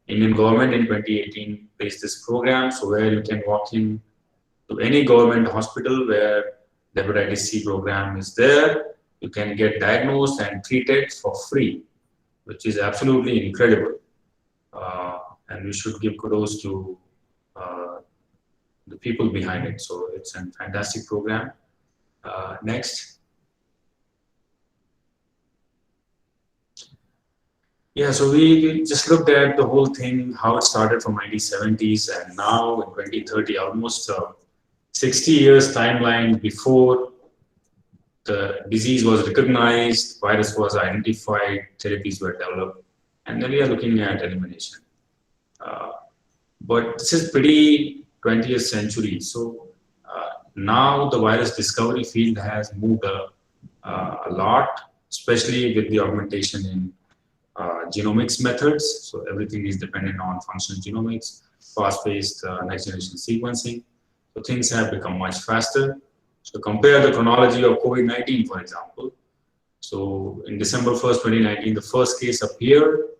Indian government in 2018 placed this program, so where you can walk in to any government hospital where the hepatitis C program is there, you can get diagnosed and treated for free, which is absolutely incredible. And we should give kudos to the people behind it. So it's a fantastic program. Next. Yeah, so we just looked at the whole thing, how it started from 1970s and now in 2030, almost 60 years timeline before the disease was recognized, virus was identified, therapies were developed, and then we are looking at elimination. But this is pretty 20th century. So now the virus discovery field has moved a lot, especially with the augmentation in genomics methods. So everything is dependent on functional genomics, fast-paced next generation sequencing. So things have become much faster. So compare the chronology of COVID-19, for example. So in December 1st, 2019, the first case appeared,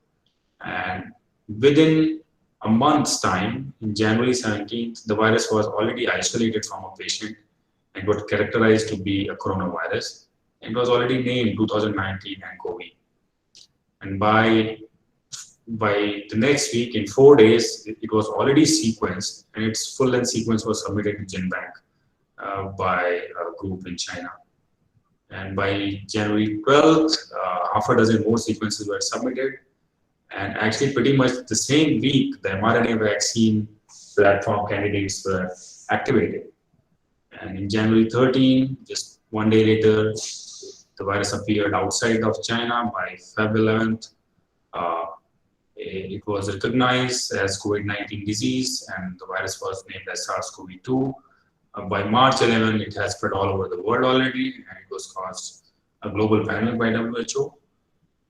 and within a month's time, in January 17th, the virus was already isolated from a patient and was characterized to be a coronavirus. It was already named 2019 nCoV. And by the next week, in 4 days, it was already sequenced, and its full-length sequence was submitted to GenBank by a group in China. And by January 12th, half a dozen more sequences were submitted. And actually, pretty much the same week, the mRNA vaccine platform candidates were activated. And in January 13, just 1 day later, the virus appeared outside of China. By February 11th, it was recognized as COVID-19 disease, and the virus was named as SARS-CoV-2. By March 11, it has spread all over the world already, and it was caused a global pandemic by WHO.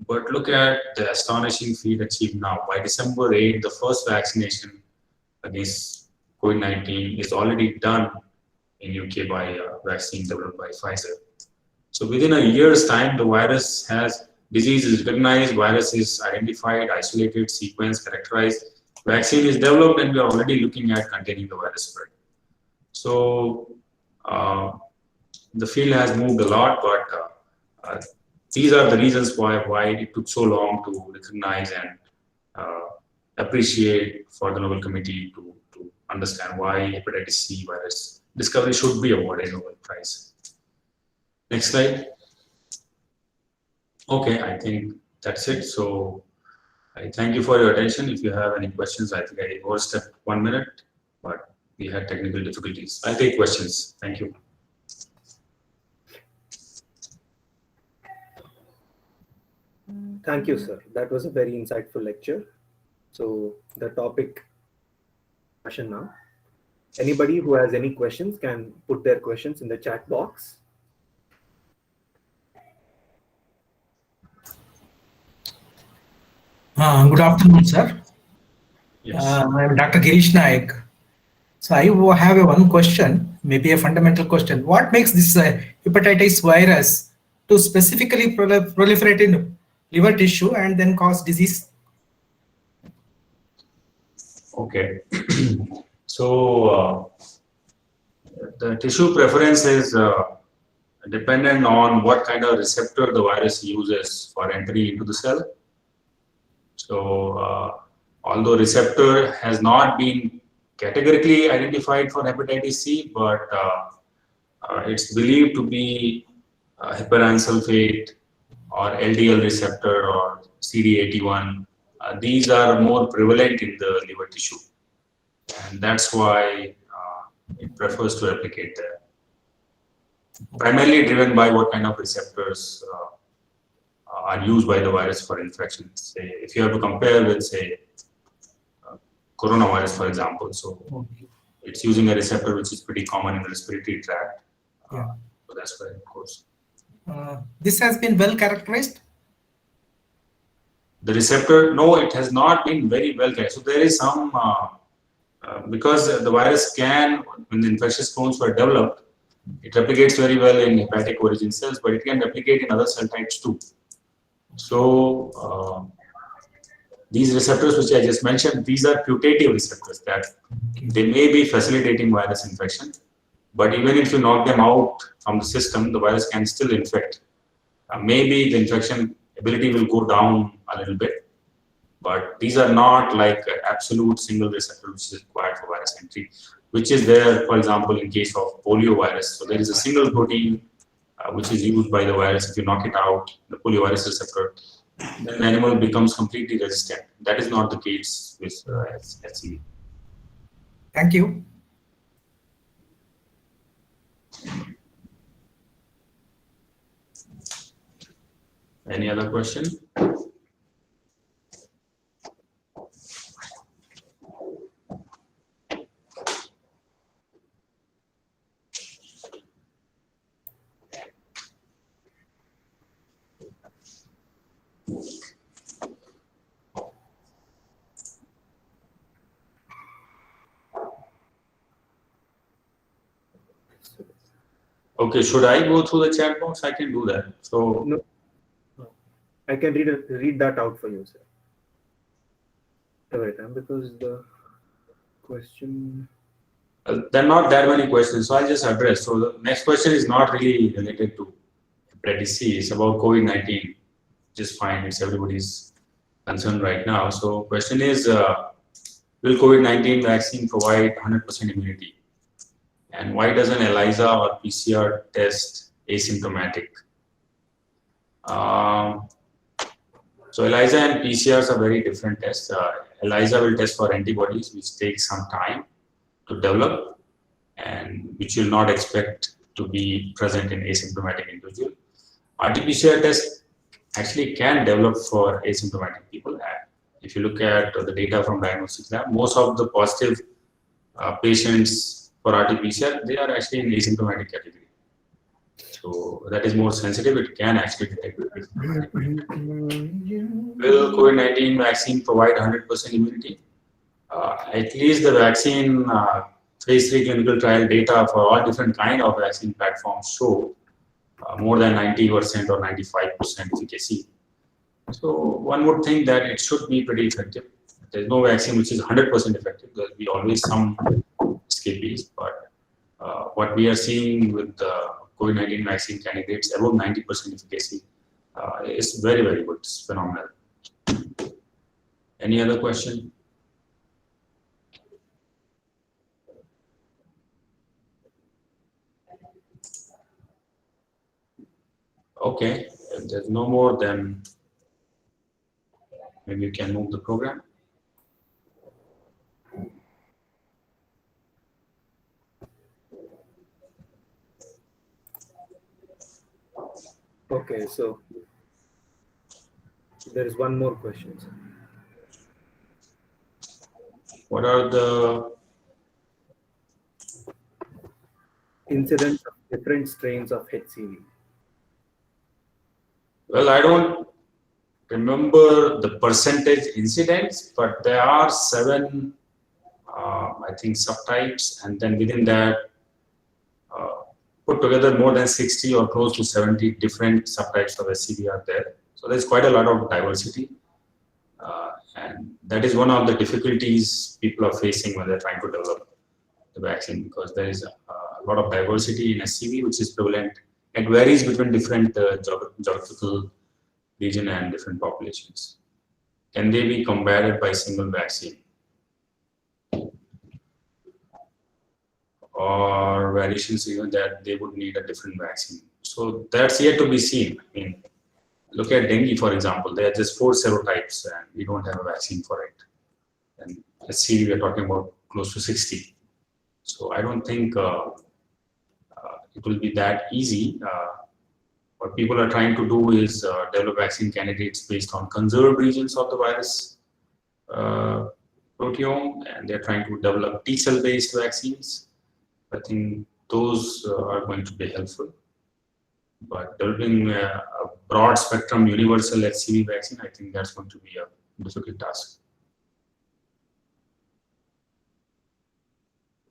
But look at the astonishing feat achieved now. By December 8, the first vaccination against COVID-19 is already done in UK by a vaccine developed by Pfizer. So within a year's time, the disease is recognized, virus is identified, isolated, sequenced, characterized, vaccine is developed, and we are already looking at containing the virus spread. So the field has moved a lot, but these are the reasons why it took so long to recognize and appreciate for the Nobel Committee to understand why hepatitis C virus discovery should be awarded a Nobel Prize. Next slide. Okay, I think that's it. So I thank you for your attention. If you have any questions, I think I overstepped 1 minute, but we had technical difficulties. I'll take questions. Thank you. Thank you, sir. That was a very insightful lecture. So the topic discussion now. Anybody who has any questions can put their questions in the chat box. Good afternoon, sir. Yes. I'm Dr. Girish Naik. So I have one question, maybe a fundamental question. What makes this hepatitis virus to specifically proliferate in liver tissue and then cause disease? Okay. So the tissue preference is dependent on what kind of receptor the virus uses for entry into the cell. So although receptor has not been categorically identified for hepatitis C, but it's believed to be heparan sulfate or LDL receptor or CD81. These are more prevalent in the liver tissue, and that's why it prefers to replicate there. Primarily driven by what kind of receptors are used by the virus for infection. Say, if you have to compare with, say, coronavirus, for example, so it's using a receptor which is pretty common in the respiratory tract. So that's where it goes. This has been well characterized? The receptor, no, it has not been very well characterized. So there is some, because the virus can, when the infectious clones were developed, it replicates very well in hepatic origin cells, but it can replicate in other cell types too. So these receptors which I just mentioned, these are putative receptors that they may be facilitating virus infection, but even if you knock them out from the system, the virus can still infect. Maybe the infection ability will go down a little bit, but these are not like absolute single receptor which is required for virus entry, which is there, for example, in case of polio virus. So there is a single protein which is used by the virus. If you knock it out, the poliovirus receptor, then the animal becomes completely resistant. That is not the case with HCV. Thank you. Any other question? Okay, should I go through the chat box? I can do that. So No, I can read that out for you, sir. Every time, because the question. there are not that many questions, so I'll just address. So the next question is not really related to hepatitis C. It's about COVID-19, which is fine. It's everybody's concern right now. So question is, will COVID-19 vaccine provide 100% immunity? And why doesn't ELISA or PCR test asymptomatic? So ELISA and PCRs are very different tests. ELISA will test for antibodies, which takes some time to develop and which you'll not expect to be present in asymptomatic individual. RT-PCR test actually can develop for asymptomatic people. If you look at the data from diagnostics lab, most of the positive patients for RT-PCR, they are actually in asymptomatic category. So that is more sensitive. It can actually detect it. Will COVID-19 vaccine provide 100% immunity? At least the vaccine phase 3 clinical trial data for all different kind of vaccine platforms show more than 90% or 95% efficacy. So one would think that it should be pretty effective. There's no vaccine which is 100% effective. There will be always some escapees, but what we are seeing with the COVID-19 vaccine candidates above 90% efficacy is very, very good. It's phenomenal. Any other question? Okay, if there's no more, then maybe you can move the program. Okay, so there is one more question. What are the Incidence of different strains of HCV? Well, I don't remember the percentage incidence, but there are 7, I think, subtypes, and then within that, put together more than 60 or close to 70 different subtypes of SCV are there. So there's quite a lot of diversity, and that is one of the difficulties people are facing when they're trying to develop the vaccine, because there is a lot of diversity in SCV, which is prevalent. It varies between different geographical region and different populations. Can they be combated by single vaccine? Or variations even that they would need a different vaccine. So that's yet to be seen. I mean, look at dengue, for example. There are just 4 serotypes and we don't have a vaccine for it. And SCV, we are talking about close to 60. So I don't think it will be that easy. What people are trying to do is develop vaccine candidates based on conserved regions of the virus proteome, and they're trying to develop T-cell based vaccines. I think those are going to be helpful. But developing a broad spectrum universal HCV vaccine, I think that's going to be a difficult task.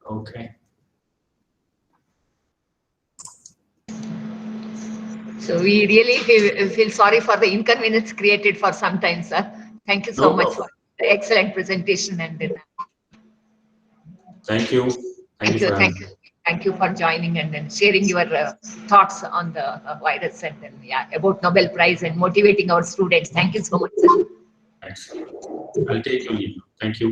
Okay. So we really feel sorry for the inconvenience created for some time, sir. Thank you so No much problem. for the excellent presentation and Thank you. Thank you for having me. Thank you for joining and then sharing your thoughts on the virus and then about Nobel Prize and motivating our students. Thank you so much, sir. Thanks. I'll take your leave. Thank you.